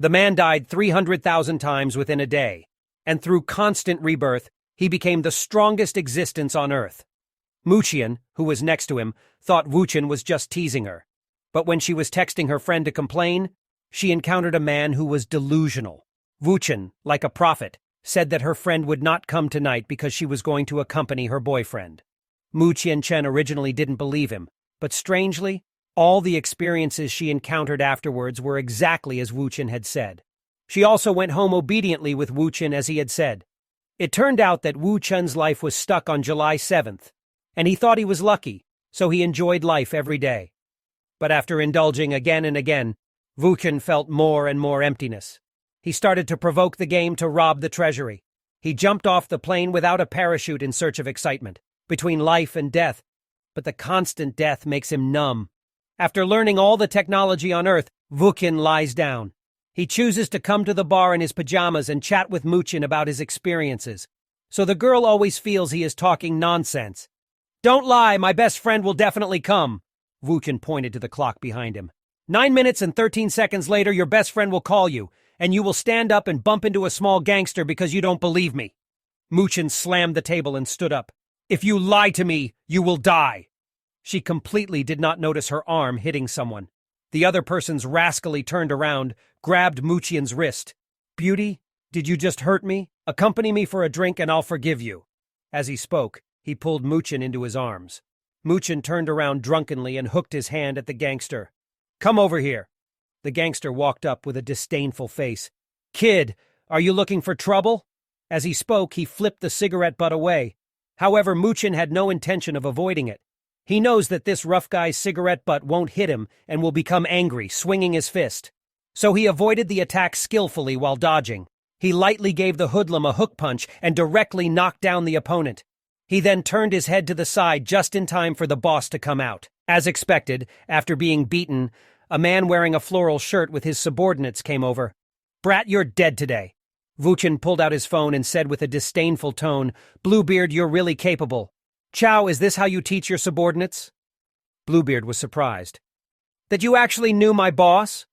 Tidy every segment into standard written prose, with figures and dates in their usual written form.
The man died 300,000 times within a day, and through constant rebirth, he became the strongest existence on Earth. Wu Chen, who was next to him, thought Wu Chen was just teasing her. But when she was texting her friend to complain, she encountered a man who was delusional. Wu Chen, like a prophet, said that her friend would not come tonight because she was going to accompany her boyfriend. Wu Chen originally didn't believe him, but strangely, all the experiences she encountered afterwards were exactly as Wu Chen had said. She also went home obediently with Wu Chen as he had said. It turned out that Wu Chen's life was stuck on July 7th, and he thought he was lucky, so he enjoyed life every day. But after indulging again and again, Wu Chen felt more and more emptiness. He started to provoke the game to rob the treasury. He jumped off the plane without a parachute in search of excitement, between life and death, but the constant death makes him numb. After learning all the technology on Earth, Wu Chen lies down. He chooses to come to the bar in his pajamas and chat with Wu Chen about his experiences, so the girl always feels he is talking nonsense. "Don't lie, my best friend will definitely come." Wu Chen pointed to the clock behind him. 9 minutes and 13 seconds later, your best friend will call you, and you will stand up and bump into a small gangster because you don't believe me. Wu Chen slammed the table and stood up. "If you lie to me, you will die." She completely did not notice her arm hitting someone. The other person's rascally turned around, grabbed Wu Chen's wrist. "Beauty, did you just hurt me? Accompany me for a drink and I'll forgive you." As he spoke, he pulled Wu Chen into his arms. Wu Chen turned around drunkenly and hooked his hand at the gangster. "Come over here." The gangster walked up with a disdainful face. "Kid, are you looking for trouble?" As he spoke, he flipped the cigarette butt away. However, Wu Chen had no intention of avoiding it. He knows that this rough guy's cigarette butt won't hit him and will become angry, swinging his fist. So he avoided the attack skillfully while dodging. He lightly gave the hoodlum a hook punch and directly knocked down the opponent. He then turned his head to the side just in time for the boss to come out. As expected, after being beaten, a man wearing a floral shirt with his subordinates came over. "Brat, you're dead today." Wu Chen pulled out his phone and said with a disdainful tone, "Bluebeard, you're really capable. Chow, is this how you teach your subordinates?" Bluebeard was surprised. "That you actually knew my boss?"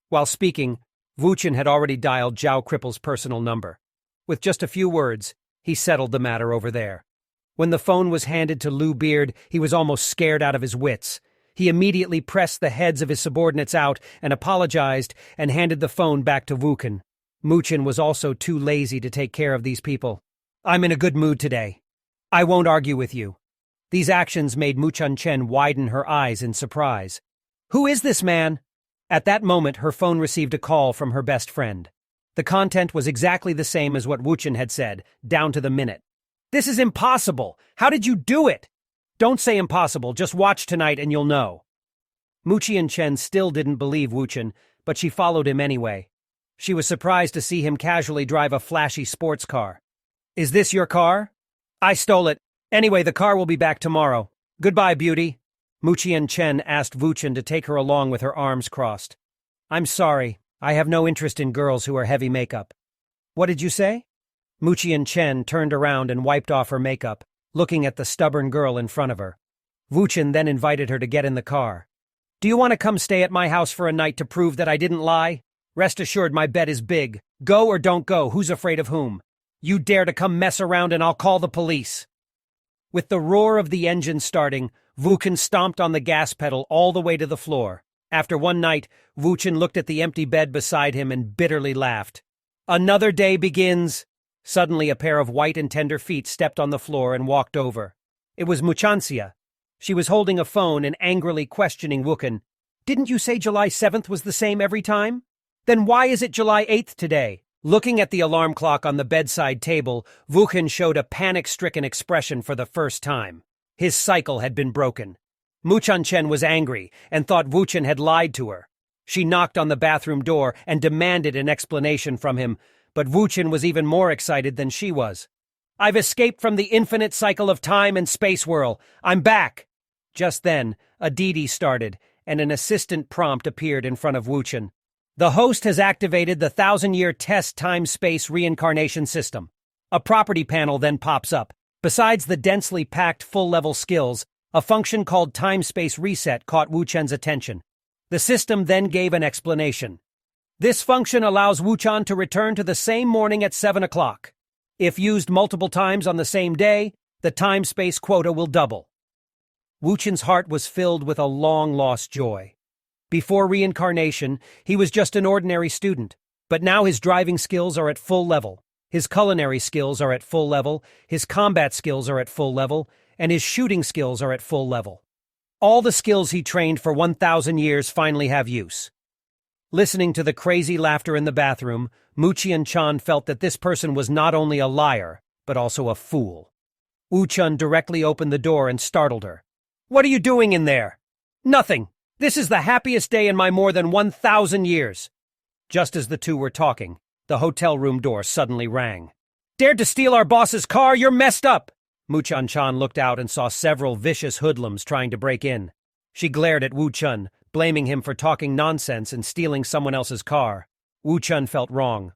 While speaking, Wu Chen had already dialed Zhao Cripple's personal number. With just a few words, he settled the matter over there. When the phone was handed to Bluebeard, he was almost scared out of his wits. He immediately pressed the heads of his subordinates out and apologized and handed the phone back to Wu Chen. Wu Chen was also too lazy to take care of these people. "I'm in a good mood today. I won't argue with you." These actions made Wu Chen widen her eyes in surprise. "Who is this man?" At that moment, her phone received a call from her best friend. The content was exactly the same as what Wu Chen had said, down to the minute. "This is impossible! How did you do it?" "Don't say impossible, just watch tonight and you'll know." Wu Chen still didn't believe Wu Chen, but she followed him anyway. She was surprised to see him casually drive a flashy sports car. "Is this your car?" "I stole it. Anyway, the car will be back tomorrow. Goodbye, beauty." Wu Chen asked Wu Chen to take her along with her arms crossed. "I'm sorry. I have no interest in girls who are heavy makeup." "What did you say?" Wu Chen turned around and wiped off her makeup, looking at the stubborn girl in front of her. Wu Chen then invited her to get in the car. "Do you want to come stay at my house for a night to prove that I didn't lie? Rest assured my bed is big. Go or don't go, who's afraid of whom? You dare to come mess around and I'll call the police." With the roar of the engine starting, Wu Chen stomped on the gas pedal all the way to the floor. After one night, Wu Chen looked at the empty bed beside him and bitterly laughed. "Another day begins." Suddenly, a pair of white and tender feet stepped on the floor and walked over. It was Muchancia. She was holding a phone and angrily questioning Wu Chen. "Didn't you say July 7th was the same every time? Then why is it July 8th today?" Looking at the alarm clock on the bedside table, Wu Chen showed a panic-stricken expression for the first time. His cycle had been broken. Wu Chen was angry and thought Wu Chen had lied to her. She knocked on the bathroom door and demanded an explanation from him, but Wu Chen was even more excited than she was. "I've escaped from the infinite cycle of time and space whirl. I'm back." Just then, a DD started, and an assistant prompt appeared in front of Wu Chen. "The host has activated the 1,000-year test time-space reincarnation system." A property panel then pops up. Besides the densely packed full-level skills, a function called time-space reset caught Wu Chen's attention. The system then gave an explanation. This function allows Wu Chen to return to the same morning at 7 o'clock. If used multiple times on the same day, the time-space quota will double. Wu Chen's heart was filled with a long-lost joy. Before reincarnation, he was just an ordinary student, but now his driving skills are at full level, his culinary skills are at full level, his combat skills are at full level, and his shooting skills are at full level. All the skills he trained for 1,000 years finally have use. Listening to the crazy laughter in the bathroom, Wu-Chen felt that this person was not only a liar, but also a fool. Wu Chen directly opened the door and startled her. "What are you doing in there?" "Nothing. This is the happiest day in my more than 1,000 years." Just as the two were talking, the hotel room door suddenly rang. "Dared to steal our boss's car? You're messed up!" Wu-Chen looked out and saw several vicious hoodlums trying to break in. She glared at Wu Chen, blaming him for talking nonsense and stealing someone else's car. Wu Chen felt wrong.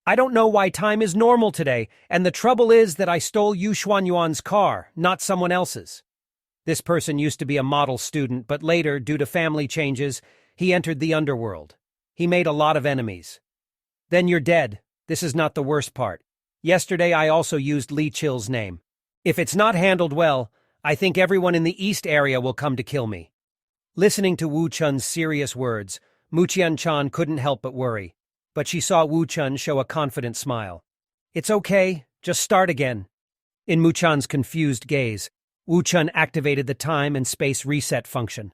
"I don't know why time is normal today, and the trouble is that I stole Yu Xuanyuan's car, not someone else's." This person used to be a model student, but later, due to family changes, he entered the underworld. He made a lot of enemies. "Then you're dead. This is not the worst part. Yesterday I also used Li Chil's name. If it's not handled well, I think everyone in the East area will come to kill me." Listening to Wu Chen's serious words, Wu-Chen couldn't help but worry. But she saw Wu Chen show a confident smile. "It's okay, just start again." In Wu Chen's confused gaze, Wu Chen activated the time and space reset function.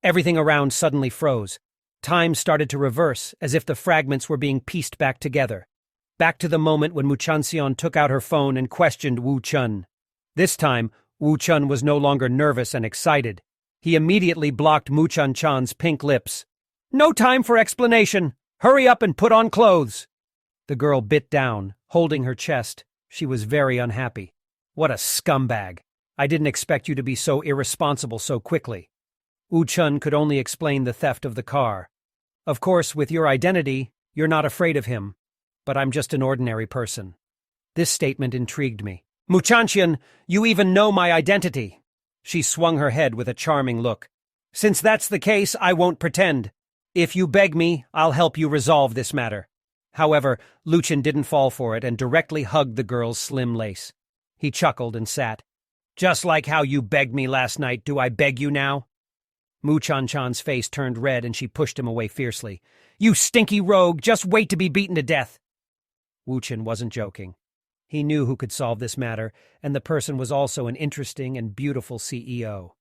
Everything around suddenly froze. Time started to reverse, as if the fragments were being pieced back together. Back to the moment when Wu-Chen took out her phone and questioned Wu Chen. This time, Wu Chen was no longer nervous and excited. He immediately blocked Wu-Chen's pink lips. "No time for explanation! Hurry up and put on clothes!" The girl bit down, holding her chest. She was very unhappy. "What a scumbag! I didn't expect you to be so irresponsible so quickly." Wu Chen could only explain the theft of the car. "Of course, with your identity, you're not afraid of him. But I'm just an ordinary person." This statement intrigued me. "Wu-Chen, you even know my identity." She swung her head with a charming look. "Since that's the case, I won't pretend. If you beg me, I'll help you resolve this matter." However, Lu Chen didn't fall for it and directly hugged the girl's slim lace. He chuckled and sat. "Just like how you begged me last night, do I beg you now?" Wu-Chan's face turned red and she pushed him away fiercely. "You stinky rogue, just wait to be beaten to death." Wu Chen wasn't joking. He knew who could solve this matter, and the person was also an interesting and beautiful CEO.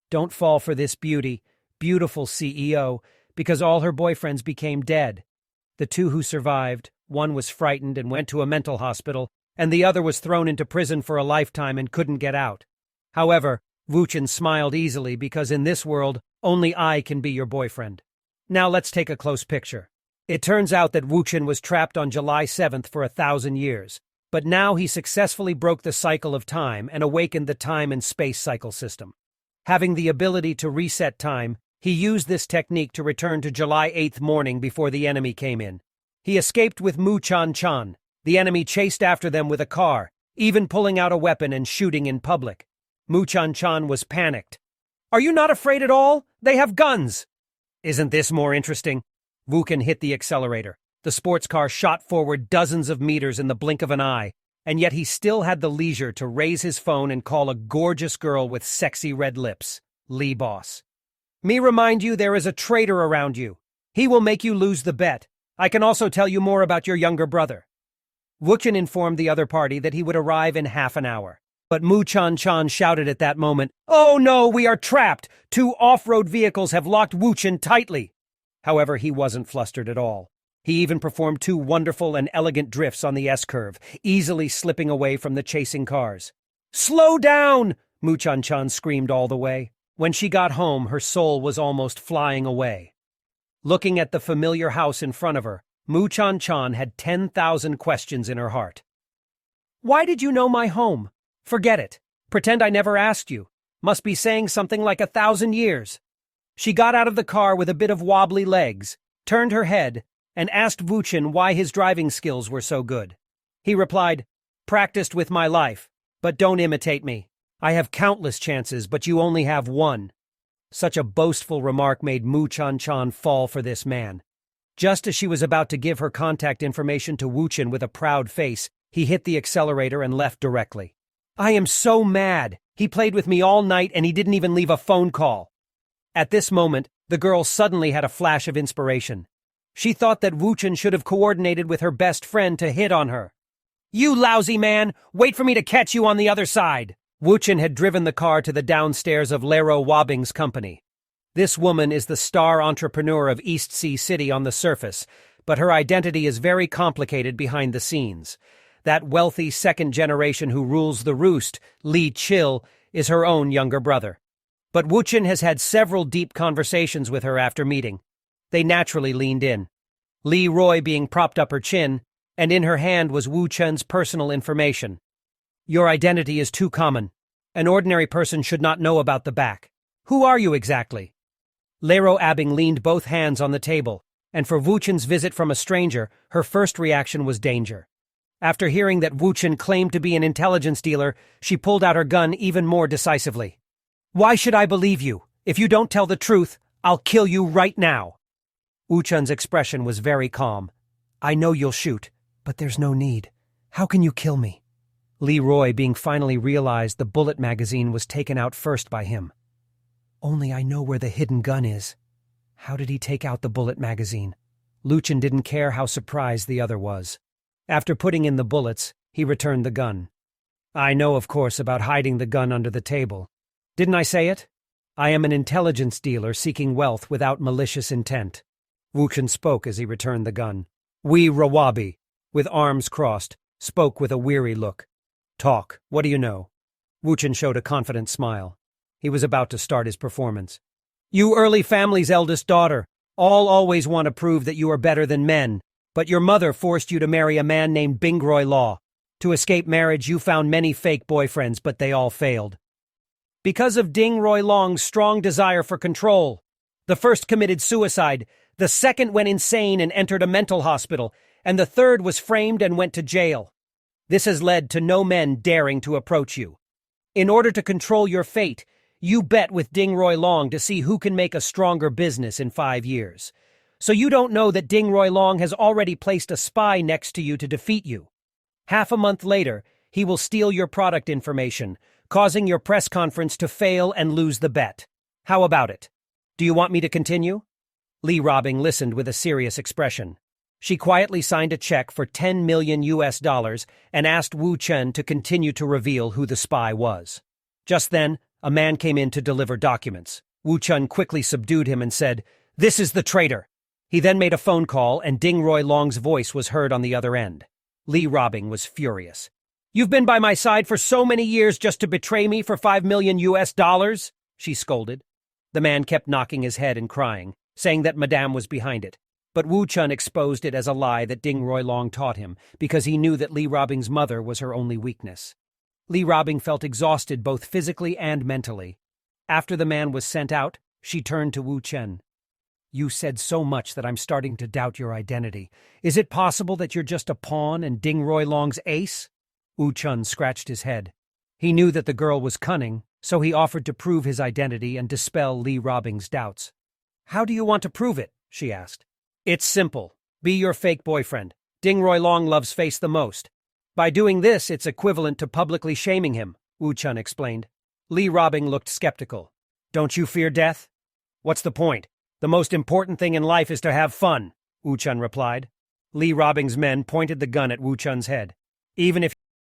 Don't fall for this beautiful CEO, because all her boyfriends became dead. The two who survived, one was frightened and went to a mental hospital, and the other was thrown into prison for a lifetime and couldn't get out. However, Wu Chen smiled easily because in this world, only I can be your boyfriend. Now let's take a close picture. It turns out that Wu Chen was trapped on July 7th for 1,000 years. But now he successfully broke the cycle of time and awakened the time and space cycle system. Having the ability to reset time, he used this technique to return to July 8th morning before the enemy came in. He escaped with Wu-Chen. The enemy chased after them with a car, even pulling out a weapon and shooting in public. Wu-Chen was panicked. "Are you not afraid at all? They have guns!" "Isn't this more interesting?" Wu Chen hit the accelerator. The sports car shot forward dozens of meters in the blink of an eye, and yet he still had the leisure to raise his phone and call a gorgeous girl with sexy red lips, Lee Boss. "Me remind you there is a traitor around you. He will make you lose the bet. I can also tell you more about your younger brother." Wu Chen informed the other party that he would arrive in half an hour. But Wu-Chen shouted at that moment, "Oh no, we are trapped! 2 off-road vehicles have locked Wu Chen tightly." However, he wasn't flustered at all. He even performed 2 wonderful and elegant drifts on the S-curve, easily slipping away from the chasing cars. "Slow down!" Wu-Chen screamed all the way. When she got home, her soul was almost flying away. Looking at the familiar house in front of her, Wu-Chen had 10,000 questions in her heart. "Why did you know my home? Forget it. Pretend I never asked you. Must be saying something like 1,000 years." She got out of the car with a bit of wobbly legs, turned her head, and asked Wu Chen why his driving skills were so good. He replied, "Practiced with my life, but don't imitate me. I have countless chances, but you only have one." Such a boastful remark made Wu Chen fall for this man. Just as she was about to give her contact information to Wu Chen with a proud face, he hit the accelerator and left directly. I am so mad. He played with me all night and he didn't even leave a phone call. At this moment, the girl suddenly had a flash of inspiration. She thought that Wu Chen should have coordinated with her best friend to hit on her. You lousy man! Wait for me to catch you on the other side! Wu Chen had driven the car to the downstairs of Lero Wobbing's company. This woman is the star entrepreneur of East Sea City on the surface, but her identity is very complicated behind the scenes. That wealthy second generation who rules the roost, Li Chill, is her own younger brother. But Wu Chen has had several deep conversations with her after meeting. They naturally leaned in. Li Roy being propped up her chin, and in her hand was Wu Chen's personal information. Your identity is too common. An ordinary person should not know about the back. Who are you exactly? Lero Abing leaned both hands on the table, and for Wu Chen's visit from a stranger, her first reaction was danger. After hearing that Wu Chen claimed to be an intelligence dealer, she pulled out her gun even more decisively. Why should I believe you? If you don't tell the truth, I'll kill you right now. Wu Chen's expression was very calm. I know you'll shoot, but there's no need. How can you kill me? Li Roy being finally realized the bullet magazine was taken out first by him. Only I know where the hidden gun is. How did he take out the bullet magazine? Lu Chen didn't care how surprised the other was. After putting in the bullets, he returned the gun. I know, of course, about hiding the gun under the table. Didn't I say it? I am an intelligence dealer seeking wealth without malicious intent. Wu Chen spoke as he returned the gun. We Rawabi, with arms crossed, spoke with a weary look. Talk, what do you know? Wu Chen showed a confident smile. He was about to start his performance. You early family's eldest daughter, all always want to prove that you are better than men, but your mother forced you to marry a man named Bingroy Law. To escape marriage, you found many fake boyfriends, but they all failed. Because of Ding Roy Long's strong desire for control. The first committed suicide, the second went insane and entered a mental hospital, and the third was framed and went to jail. This has led to no men daring to approach you. In order to control your fate, you bet with Ding Roy Long to see who can make a stronger business in 5 years. So you don't know that Ding Roy Long has already placed a spy next to you to defeat you. Half a month later, he will steal your product information, causing your press conference to fail and lose the bet. How about it? Do you want me to continue? Li Robbing listened with a serious expression. She quietly signed a check for $10 million and asked Wu Chen to continue to reveal who the spy was. Just then, a man came in to deliver documents. Wu Chen quickly subdued him and said, This is the traitor. He then made a phone call and Ding Roy Long's voice was heard on the other end. Li Robbing was furious. You've been by my side for so many years just to betray me for $5 million, she scolded. The man kept knocking his head and crying, saying that Madame was behind it. But Wu Chen exposed it as a lie that Ding Roy Long taught him, because he knew that Li Robbing's mother was her only weakness. Li Robbing felt exhausted both physically and mentally. After the man was sent out, she turned to Wu Chen. You said so much that I'm starting to doubt your identity. Is it possible that you're just a pawn and Ding Roy Long's ace? Wu Chen scratched his head. He knew that the girl was cunning, so he offered to prove his identity and dispel Li Robbing's doubts. How do you want to prove it? She asked. It's simple. Be your fake boyfriend. Ding Roy Long loves face the most. By doing this, it's equivalent to publicly shaming him, Wu Chen explained. Li Robbing looked skeptical. Don't you fear death? What's the point? The most important thing in life is to have fun, Wu Chen replied. Li Robbing's men pointed the gun at Wu Chen's head. Even if